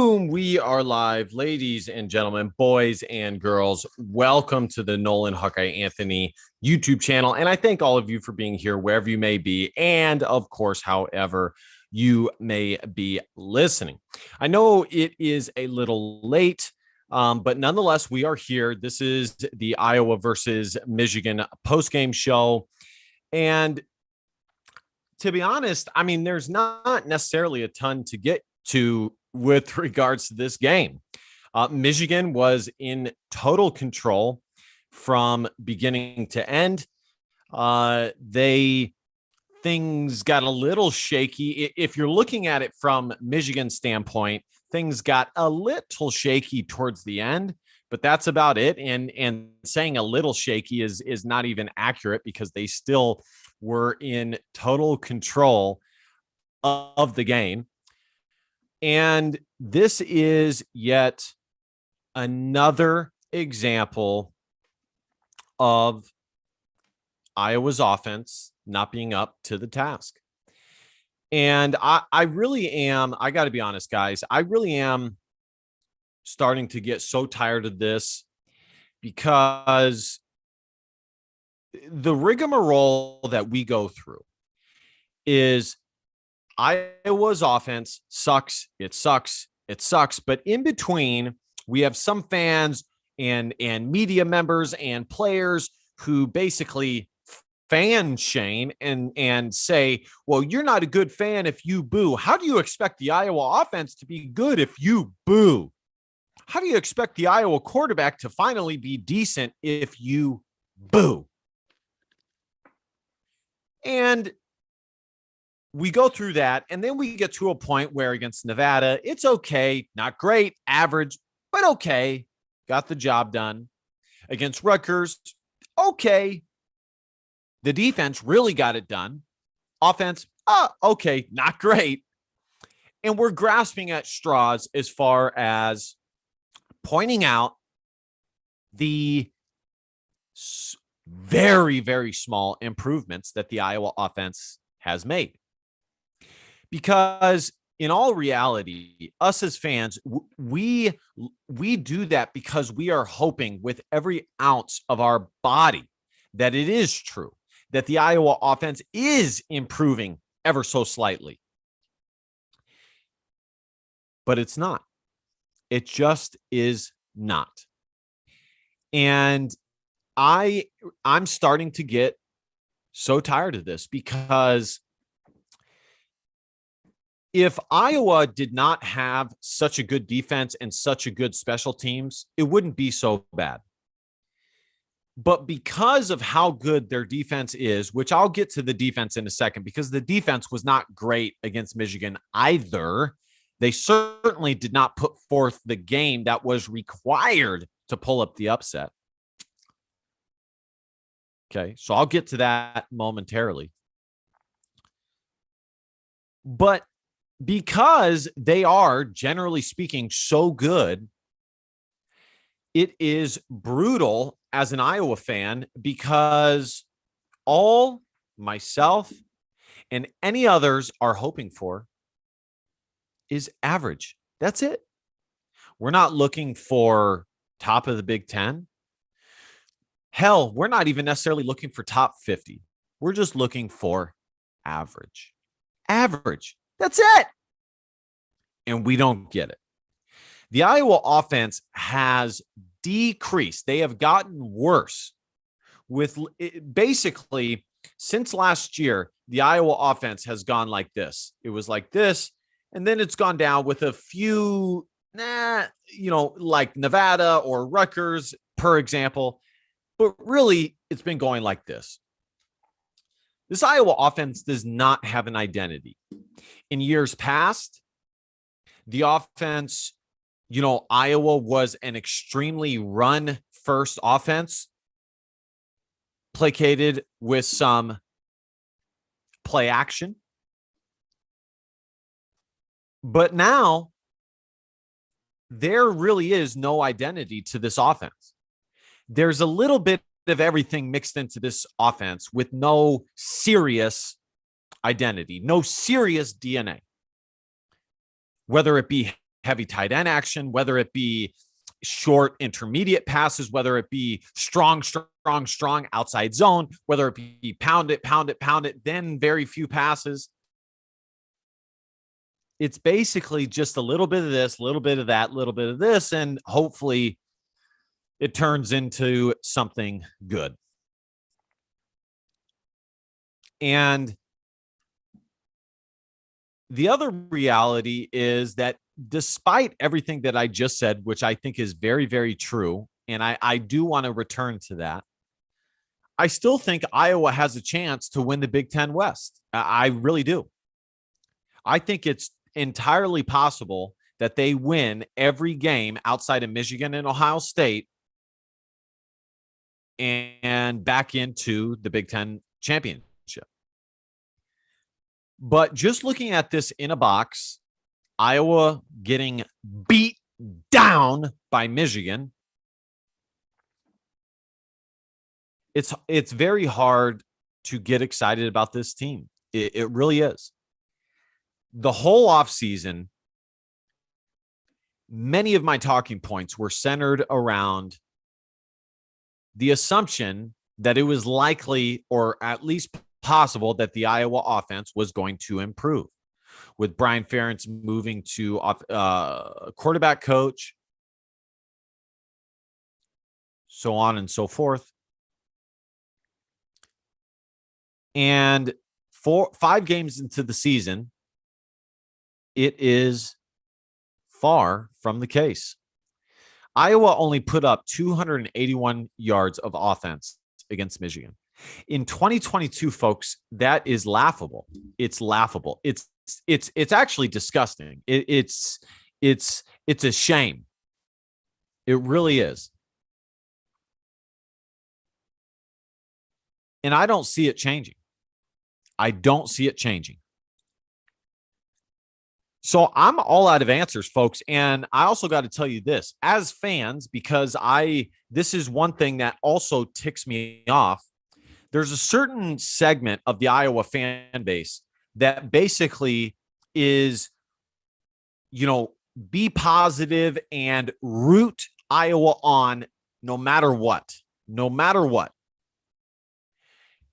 Boom, we are live, ladies and gentlemen, boys and girls. Welcome to the Nolan Hawkeye Anthony YouTube channel. And I thank all of you for being here wherever you may be. And of course, however you may be listening. I know it is a little late, but nonetheless, we are here. This is the Iowa versus Michigan postgame show. And to be honest, I mean, there's not necessarily a ton to get to with regards to this game. Michigan was in total control from beginning to end. Things got a little shaky. If you're looking at it from Michigan's standpoint, things got a little shaky towards the end, but that's about it. And saying a little shaky is not even accurate because they still were in total control of the game. And this is yet another example of Iowa's offense not being up to the task. And I really am, I got to be honest, guys, I really am starting to get so tired of this because the rigmarole that we go through is Iowa's offense sucks. It sucks. It sucks. But in between, we have some fans and media members and players who basically fan shame and say, well, you're not a good fan if you boo. How do you expect the Iowa offense to be good if you boo? How do you expect the Iowa quarterback to finally be decent if you boo? And we go through that, and then we get to a point where against Nevada, it's okay, not great, average, but okay, got the job done. Against Rutgers, okay, the defense really got it done. Offense, okay, not great. And we're grasping at straws as far as pointing out the very, very small improvements that the Iowa offense has made. Because in all reality, us as fans, we do that because we are hoping with every ounce of our body that it is true, that the Iowa offense is improving ever so slightly. But it's not. It just is not. And I'm starting to get so tired of this because if Iowa did not have such a good defense and such a good special teams, it wouldn't be so bad. But because of how good their defense is, which I'll get to the defense in a second, because the defense was not great against Michigan either. They certainly did not put forth the game that was required to pull up the upset. Okay, so I'll get to that momentarily. But because they are, generally speaking, so good, it is brutal as an Iowa fan because all myself and any others are hoping for is average. That's it. We're not looking for top of the Big Ten. Hell, we're not even necessarily looking for top 50. We're just looking for average. Average. That's it. And we don't get it. The Iowa offense has decreased. They have gotten worse with basically since last year. The Iowa offense has gone like this. It was like this, and then it's gone down with a few, like Nevada or Rutgers, per example. But really, it's been going like this. This Iowa offense does not have an identity. In years past, the offense, Iowa was an extremely run-first offense, placated with some play action. But now, there really is no identity to this offense. There's a little bit of everything mixed into this offense with no serious identity, no serious DNA. Whether it be heavy tight end action, whether it be short intermediate passes, whether it be strong outside zone, whether it be pound it, then very few passes. It's basically just a little bit of this, a little bit of that, a little bit of this, and hopefully it turns into something good. And the other reality is that despite everything that I just said, which I think is very, very true, and I do want to return to that, I still think Iowa has a chance to win the Big Ten West. I really do. I think it's entirely possible that they win every game outside of Michigan and Ohio State and back into the Big Ten championship. But just looking at this in a box, Iowa getting beat down by Michigan, it's very hard to get excited about this team. It really is. The whole offseason, many of my talking points were centered around the assumption that it was likely, or at least possible, that the Iowa offense was going to improve with Brian Ferentz moving to quarterback coach, so on and so forth. And 5 games into the season, it is far from the case. Iowa only put up 281 yards of offense against Michigan. In 2022, folks, that is laughable. It's laughable. It's actually disgusting. It's a shame. It really is. And I don't see it changing. I don't see it changing. So I'm all out of answers, folks. And I also got to tell you this, as fans, because this is one thing that also ticks me off. There's a certain segment of the Iowa fan base that basically is, be positive and root Iowa on no matter what.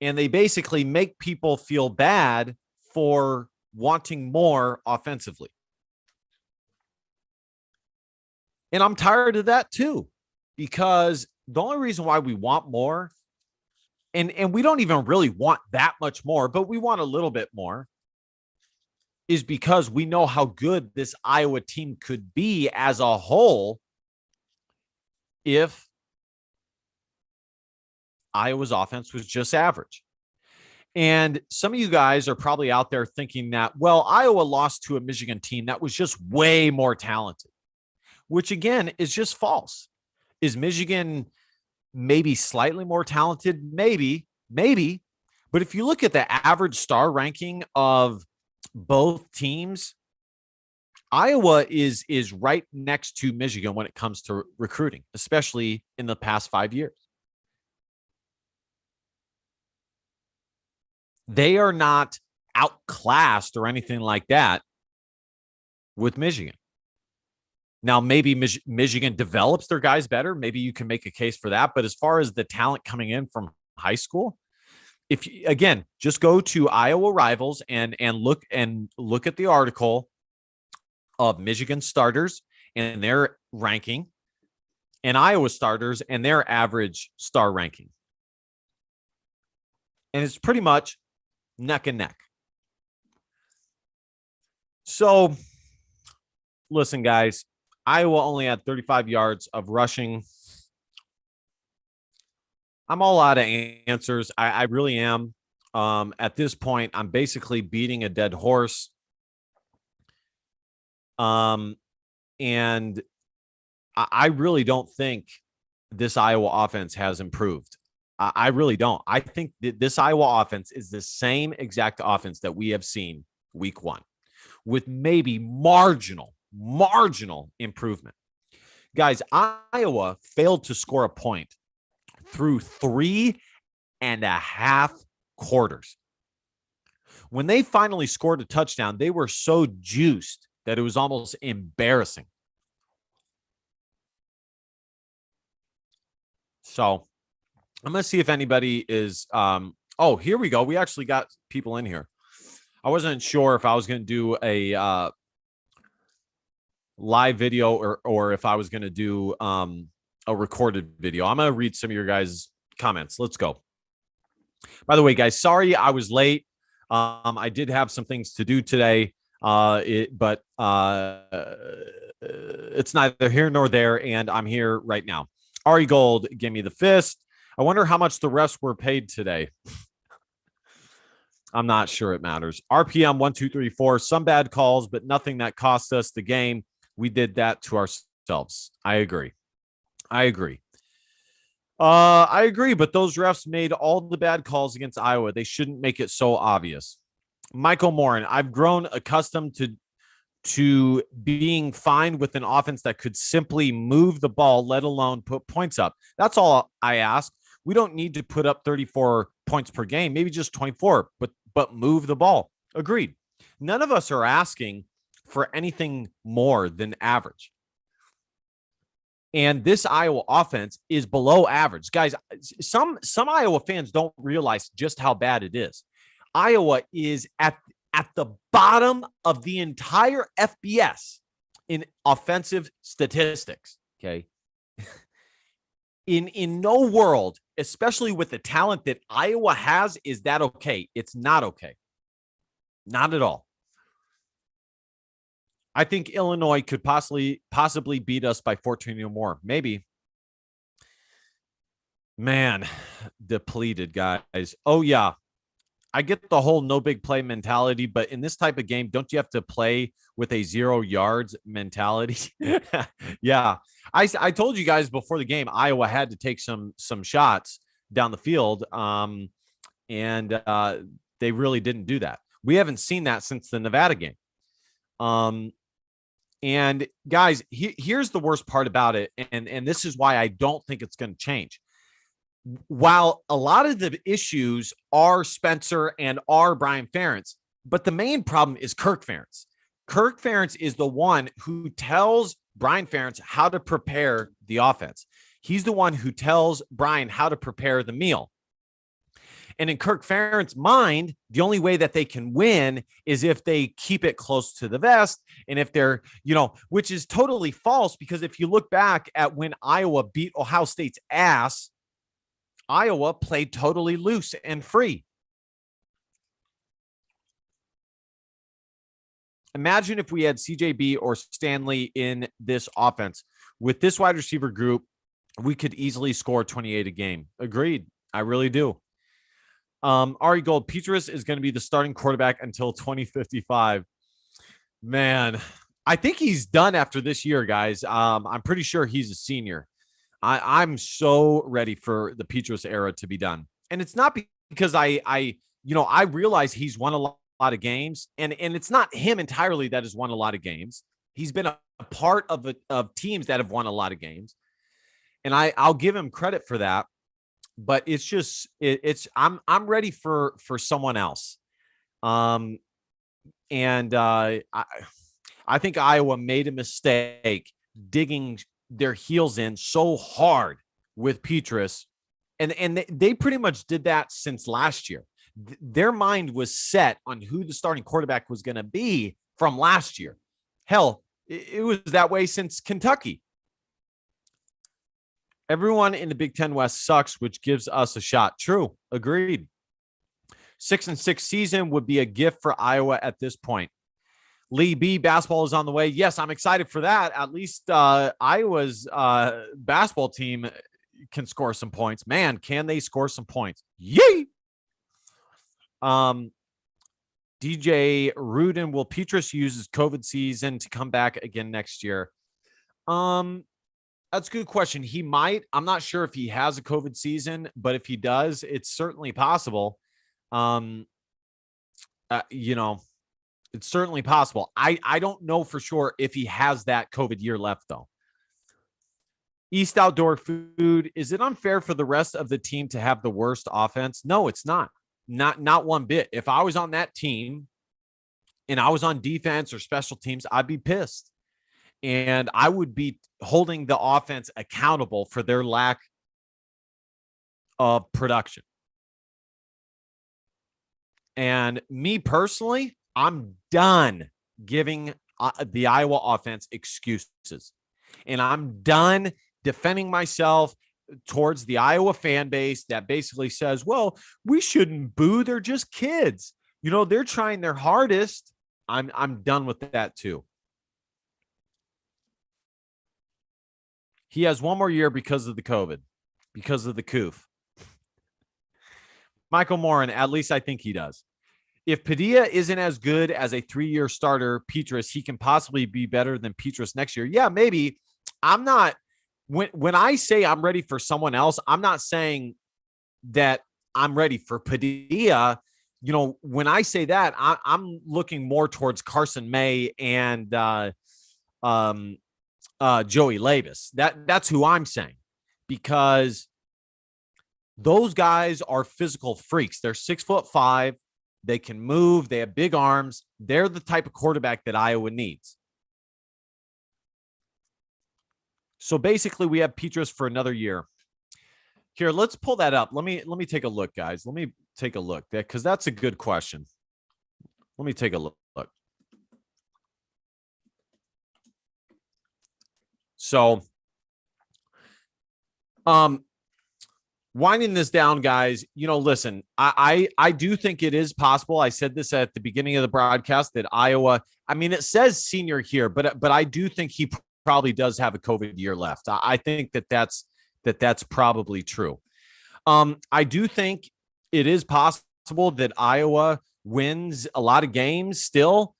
And they basically make people feel bad for wanting more offensively. And I'm tired of that too, because the only reason why we want more, and we don't even really want that much more, but we want a little bit more, is because we know how good this Iowa team could be as a whole if Iowa's offense was just average. And some of you guys are probably out there thinking that, well, Iowa lost to a Michigan team that was just way more talented, which again is just false. Is Michigan maybe slightly more talented? Maybe. But if you look at the average star ranking of both teams, Iowa is right next to Michigan when it comes to recruiting, especially in the past 5 years. They are not outclassed or anything like that with Michigan. Now, maybe Michigan develops their guys better. Maybe you can make a case for that. But as far as the talent coming in from high school, if you, again, just go to Iowa Rivals and look at the article of Michigan starters and their ranking, and Iowa starters and their average star ranking, and it's pretty much neck and neck. So, listen, guys, Iowa only had 35 yards of rushing. I'm all out of answers. I really am. At this point, I'm basically beating a dead horse. And I really don't think this Iowa offense has improved. I really don't. I think that this Iowa offense is the same exact offense that we have seen week 1, with maybe marginal improvement. Guys, Iowa failed to score a point through 3.5 quarters. When they finally scored a touchdown, they were so juiced that it was almost embarrassing. So I'm going to see if anybody is. Oh, here we go. We actually got people in here. I wasn't sure if I was going to do a live video or if I was going to do a recorded video. I'm going to read some of your guys' comments. Let's go. By the way, guys, sorry I was late. I did have some things to do today, but it's neither here nor there, and I'm here right now. Ari Gold gave me the fist. I wonder how much the refs were paid today. I'm not sure it matters. RPM 1234, some bad calls, but nothing that cost us the game. We did that to ourselves. I agree. I agree, but those refs made all the bad calls against Iowa. They shouldn't make it so obvious. Michael Morin, I've grown accustomed to being fine with an offense that could simply move the ball, let alone put points up. That's all I ask. We don't need to put up 34 points per game, maybe just 24, but move the ball. Agreed. None of us are asking for anything more than average. And this Iowa offense is below average. Guys, some Iowa fans don't realize just how bad it is. Iowa is at the bottom of the entire FBS in offensive statistics, okay? In no world, especially with the talent that Iowa has, is that okay? It's not okay. Not at all. I think Illinois could possibly beat us by 14 or more. Maybe. Man, depleted, guys. Oh, yeah. I get the whole no big play mentality, but in this type of game, don't you have to play with a 0 yards mentality? Yeah. I told you guys before the game, Iowa had to take some shots down the field, and they really didn't do that. We haven't seen that since the Nevada game. And guys, here's the worst part about it, and this is why I don't think it's going to change. While a lot of the issues are Spencer and are Brian Ferentz, but the main problem is Kirk Ferentz. Kirk Ferentz is the one who tells Brian Ferentz how to prepare the offense. He's the one who tells Brian how to prepare the meal. And in Kirk Ferentz's mind, the only way that they can win is if they keep it close to the vest. And if they're, which is totally false, because if you look back at when Iowa beat Ohio State's ass, Iowa played totally loose and free. Imagine if we had CJB or Stanley in this offense. With this wide receiver group, we could easily score 28 a game. Agreed. I really do. Ari Gold, Petrus is going to be the starting quarterback until 2055. Man, I think he's done after this year, guys. I'm pretty sure he's a senior. I'm so ready for the Petrus era to be done. And it's not because I realize he's won a lot of games, and it's not him entirely that has won a lot of games. He's been a part of teams that have won a lot of games. And I'll give him credit for that. But it's just I'm ready for someone else. I think Iowa made a mistake digging their heels in so hard with Petrus, and they pretty much did that since last year. Their mind was set on who the starting quarterback was going to be from last year. Hell, it was that way since Kentucky. Everyone in the Big Ten West sucks, which gives us a shot. True. Agreed. 6-6 season would be a gift for Iowa at this point. Lee B, basketball is on the way. Yes, I'm excited for that. At least Iowa's basketball team can score some points. Man, can they score some points? Yay! DJ Rudin, will Petrus use his COVID season to come back again next year? That's a good question. He might. I'm not sure if he has a COVID season, but if he does, it's certainly possible. It's certainly possible. I don't know for sure if he has that COVID year left, though. East Outdoor Food, is it unfair for the rest of the team to have the worst offense? No, it's not. Not one bit. If I was on that team and I was on defense or special teams, I'd be pissed. And I would be holding the offense accountable for their lack of production. And me personally, I'm done giving the Iowa offense excuses. And I'm done defending myself towards the Iowa fan base that basically says, well, we shouldn't boo. They're just kids. You know, they're trying their hardest. I'm done with that too. He has one more year because of the COVID, because of the coof. Michael Morin, at least I think he does. If Padilla isn't as good as a 3-year starter, Petrus, he can possibly be better than Petrus next year. Yeah, maybe. I'm not, when I say I'm ready for someone else, I'm not saying that I'm ready for Padilla. You know, when I say that, I'm looking more towards Carson May and Joey Labus. That's who I'm saying, because those guys are physical freaks. They're 6'5". They can move. They have big arms. They're the type of quarterback that Iowa needs. So basically, we have Petrus for another year. Here, let's pull that up. Let me take a look, guys. Let me take a look, because that's a good question. Let me take a look. So, winding this down, guys, you know, listen, I do think it is possible. I said this at the beginning of the broadcast that Iowa, I mean, it says senior here, but I do think he probably does have a COVID year left. I think that's probably true. I do think it is possible that Iowa wins a lot of games still.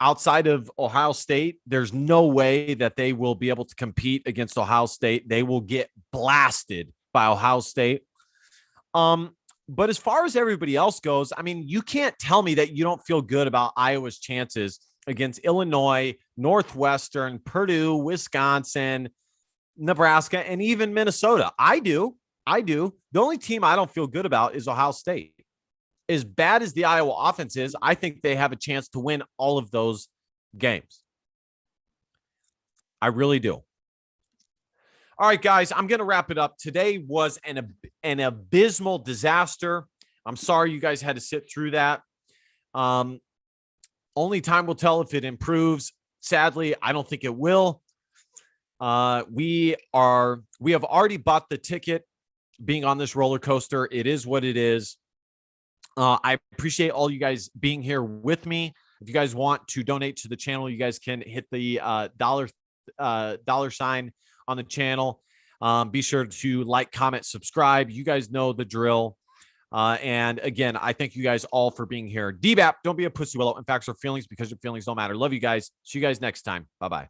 Outside of Ohio State, there's no way that they will be able to compete against Ohio State. They will get blasted by Ohio State. But as far as everybody else goes, I mean, you can't tell me that you don't feel good about Iowa's chances against Illinois, Northwestern, Purdue, Wisconsin, Nebraska, and even Minnesota. I do. The only team I don't feel good about is Ohio State. As bad as the Iowa offense is, I think they have a chance to win all of those games. I really do. All right, guys, I'm going to wrap it up. Today was an abysmal disaster. I'm sorry you guys had to sit through that. Only time will tell if it improves. Sadly, I don't think it will. We have already bought the ticket being on this roller coaster. It is what it is. I appreciate all you guys being here with me. If you guys want to donate to the channel, you guys can hit the dollar sign on the channel. Be sure to like, comment, subscribe. You guys know the drill. And again, I thank you guys all for being here. DBAP, don't be a pussy willow. In fact, our feelings, because your feelings don't matter. Love you guys. See you guys next time. Bye-bye.